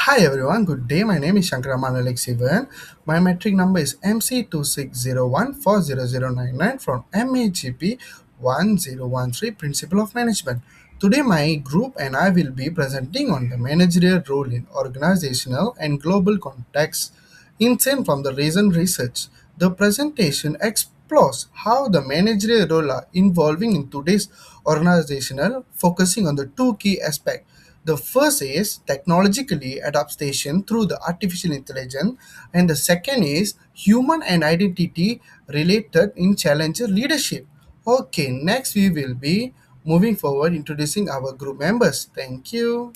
Hi everyone, good day. My name is Shankraman Alexivan. My metric number is MC2601400099 from MAGP 1013 Principle of Management. Today my group and I will be presenting on the managerial role in organizational and global context. Insight from the recent research. The presentation explores how the managerial role are evolving in today's organizational, focusing on the two key aspects. The first is technologically adaptation through the artificial intelligence, and the second is human and identity related in challenger leadership. Okay, next we will be moving forward introducing our group members. Thank you.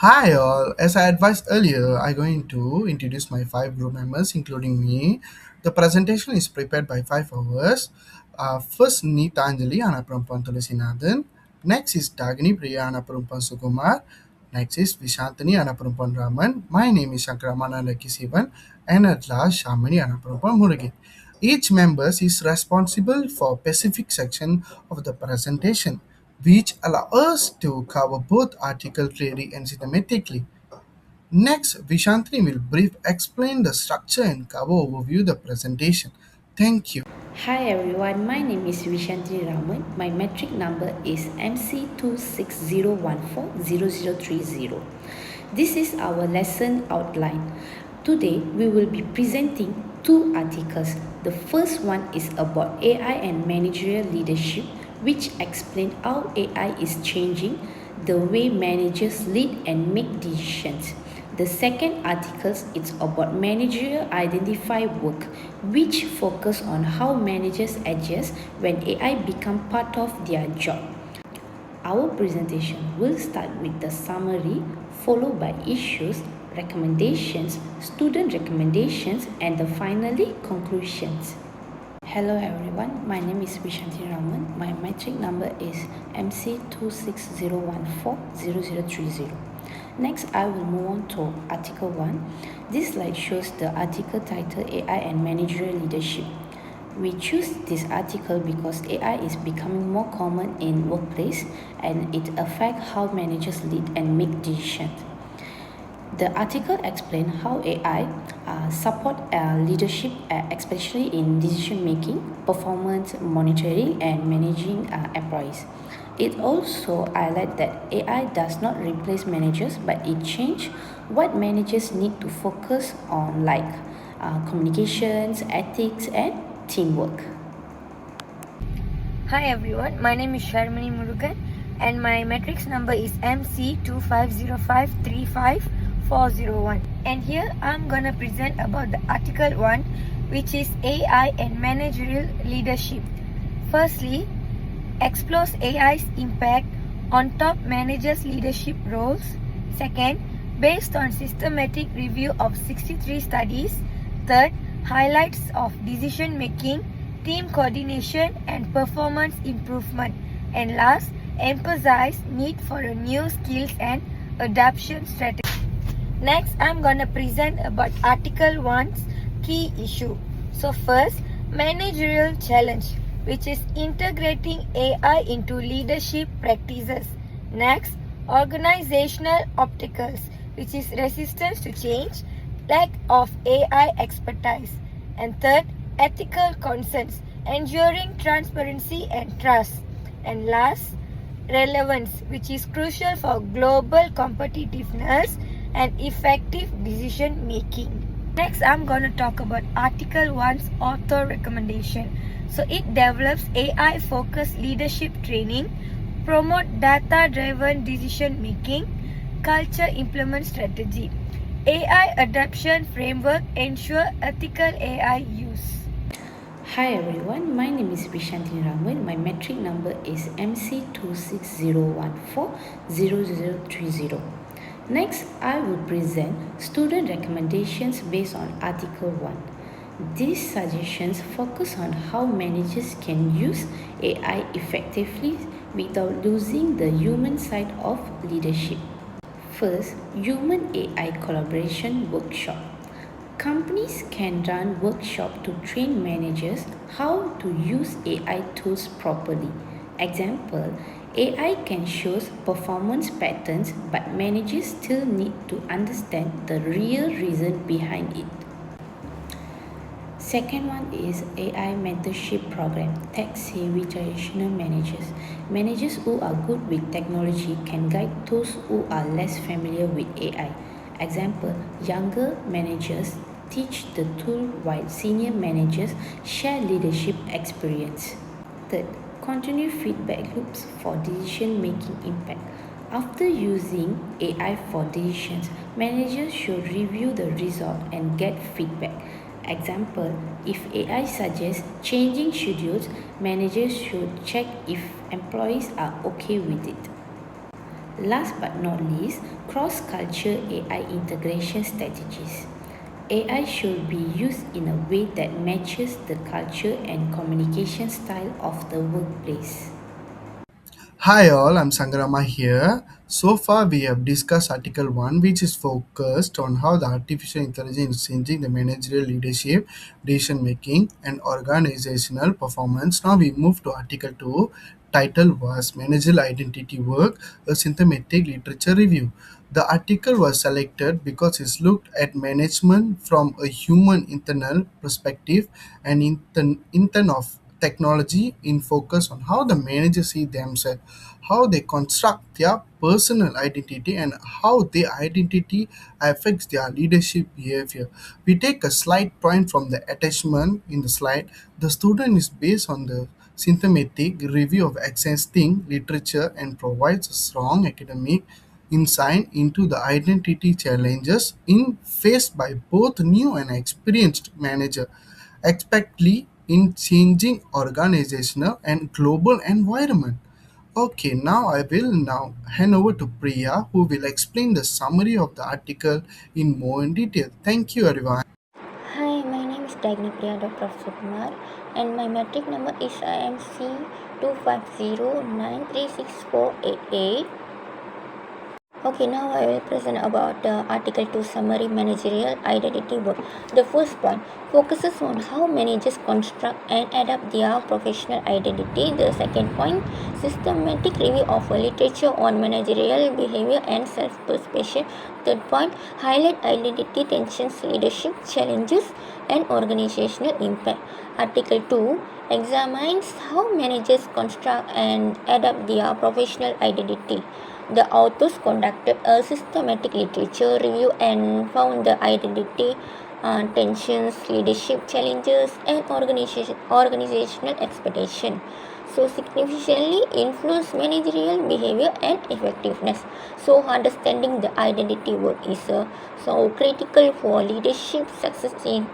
Hi all, as I advised earlier, I'm going to introduce my five group members, including me. The presentation is prepared by 5 hours. First, Nita Anjali, anak perempuan Tulisinathan. Next is Dagini Priya, anak perempuan Sukumar. Next is Vishantani, anak perempuan Raman. My name is Shankramana Lakisivan. And at last, Shamini, anak perempuan Murugan. Each member is responsible for a specific section of the presentation, which allow us to cover both article clearly and systematically. Next, Vishantini will brief explain the structure and cover overview the presentation. Thank you. Hi everyone, my name is Vishanti Raman. My metric number is MC2601400030. This is our lesson outline. Today we will be presenting two articles. The first one is about AI and managerial leadership, which explain how AI is changing the way managers lead and make decisions. The second article is about managerial identify work, which focus on how managers adjust when AI become part of their job. Our presentation will start with the summary, followed by issues, recommendations, student recommendations, and the finally conclusions. Hello everyone, my name is Vishanti Raman. My metric number is MC260140030. Next, I will move on to Article 1. This slide shows the article titled AI and Managerial Leadership. We choose this article because AI is becoming more common in workplace and it affects how managers lead and make decisions. The article explains how AI support leadership, especially in decision making, performance monitoring, and managing employees. It also highlights that AI does not replace managers, but it changes what managers need to focus on, like communications, ethics, and teamwork. Hi everyone, my name is Sharmini Murugan and my matrix number is MC250535401. And here I'm gonna present about the article 1, which is AI and managerial leadership. Firstly, explores AI's impact on top managers' leadership roles. Second, based on systematic review of 63 studies. Third, highlights of decision making, team coordination and performance improvement. And last, emphasize need for a new skills and adaptation strategy. Next, I'm gonna present about Article 1's key issue. So first, managerial challenge, which is integrating AI into leadership practices. Next, organizational obstacles, which is resistance to change, lack of AI expertise. And third, ethical concerns, ensuring transparency and trust. And last, relevance, which is crucial for global competitiveness and effective decision making. Next, I'm going to talk about Article 1's author recommendation. So it develops AI focused leadership training, promote data driven decision making, culture implement strategy. AI adoption framework ensure ethical AI use. Hi everyone, my name is Vishanti Raman. My metric number is MC260140030. Next, I will present student recommendations based on Article 1. These suggestions focus on how managers can use AI effectively without losing the human side of leadership. First, Human AI Collaboration Workshop. Companies can run workshops to train managers how to use AI tools properly. Example, AI can show performance patterns, but managers still need to understand the real reason behind it. Second one is AI mentorship program, tech savvy traditional managers. Managers who are good with technology can guide those who are less familiar with AI. Example, younger managers teach the tool while senior managers share leadership experience. Third, continue feedback loops for decision making impact. After using AI for decisions, managers should review the result and get feedback. Example, if AI suggests changing schedules, managers should check if employees are okay with it. Last but not least, cross-culture AI integration strategies. AI should be used in a way that matches the culture and communication style of the workplace. Hi all, I'm Sangrama here. So far we have discussed Article 1 which is focused on how the artificial intelligence is changing the managerial leadership, decision making and organizational performance. Now we move to Article 2. Title was Managerial Identity Work, a Systematic Literature Review. The article was selected because it looked at management from a human internal perspective and intent of technology in focus on how the managers see themselves, how they construct their personal identity, and how their identity affects their leadership behavior. We take a slight point from the attachment in the slide. The student is based on the systematic review of existing literature and provides a strong academic insight into the identity challenges in faced by both new and experienced manager, especially in changing organizational and global environment. Okay, now I will now hand over to Priya who will explain the summary of the article in more in detail. Thank you everyone. Hi, my name is Dagni Priya Dr. Sukumar and my metric number is IMC 250936488. Okay, now I will present about the Article 2 Summary Managerial Identity Work. The first point focuses on how managers construct and adapt their professional identity. The second point, systematic review of literature on managerial behavior and self-perception. Third point, highlight identity tensions, leadership challenges, and organizational impact. Article 2 examines how managers construct and adapt their professional identity. The authors conducted a systematic literature review and found the identity tensions, leadership challenges, and organizational expectation. So, significantly influence managerial behavior and effectiveness. So, understanding the identity work is so critical for leadership success in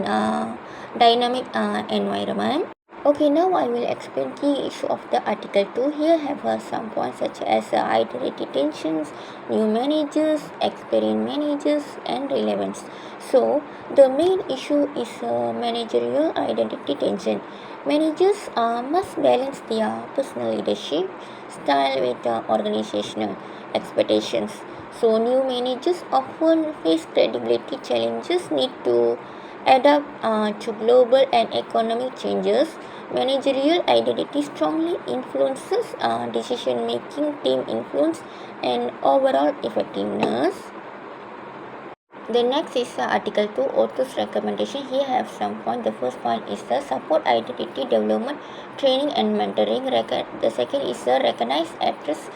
a dynamic environment. Okay, now I will explain key issue of the Article 2. Here have some points such as identity tensions, new managers, experienced managers, and relevance. So, the main issue is managerial identity tension. Managers must balance their personal leadership style with organizational expectations. So, new managers often face credibility challenges, need to adapt to global and economic changes. Managerial identity strongly influences decision making, team influence, and overall effectiveness. The next is Article 2 author's recommendation. Here I have some points. The first point is the support identity development, training and mentoring. The second is the recognize addresses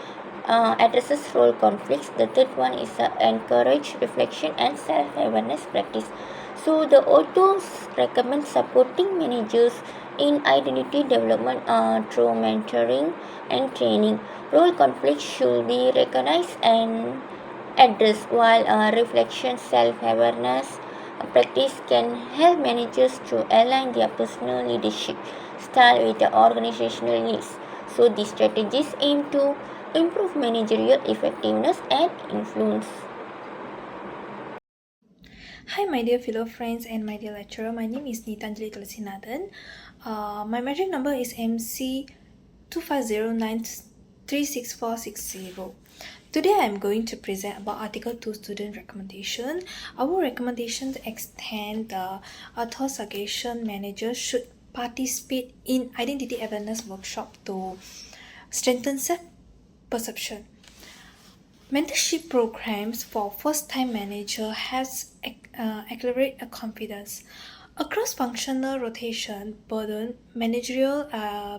role conflicts. The third one is encourage reflection and self-awareness practice. So the authors recommend supporting managers in identity development through mentoring and training. Role conflicts should be recognized and addressed, while reflection self-awareness practice can help managers to align their personal leadership style with the organizational needs. So these strategies aim to improve managerial effectiveness and influence. Hi, my dear fellow friends and my dear lecturer. My name is Nitanjali Tulsinathan. My metric number is MC 250936460. Today I am going to present about Article 2 student recommendation. Our recommendation to extend the author suggestion managers should participate in identity awareness workshop to strengthens self-perception. Mentorship programs for first-time manager has accelerate a confidence. A cross-functional rotation, burden, managerial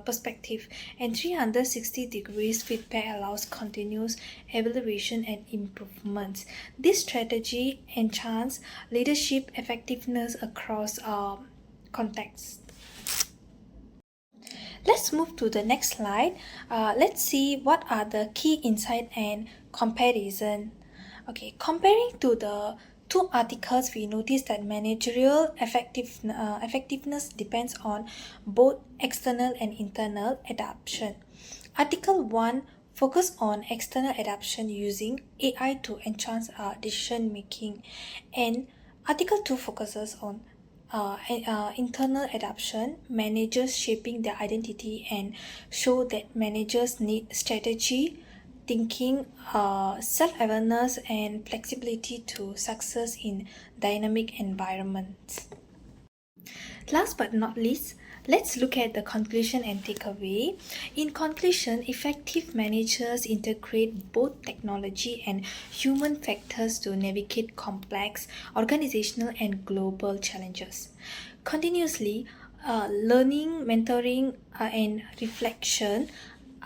perspective, and 360 degrees feedback allows continuous evaluation and improvements. This strategy enhances leadership effectiveness across contexts. Let's move to the next slide. Let's see what are the key insight and comparison. Okay, comparing to the two articles, we notice that managerial effectiveness depends on both external and internal adaptation. Article 1 focus on external adaptation using AI to enhance decision making, and Article 2 focuses on internal adaptation, managers shaping their identity, and show that managers need strategy, thinking, self-awareness, and flexibility to success in dynamic environments. Last but not least, let's look at the conclusion and takeaway. In conclusion, effective managers integrate both technology and human factors to navigate complex organizational and global challenges. Continuously, learning, mentoring, and reflection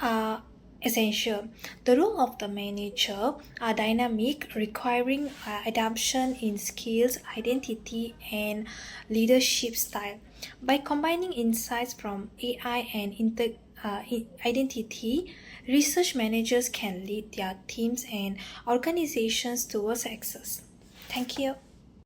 are essential. The role of the manager are dynamic, requiring adaptation in skills, identity, and leadership style. By combining insights from AI and identity, research managers can lead their teams and organizations towards success. Thank you.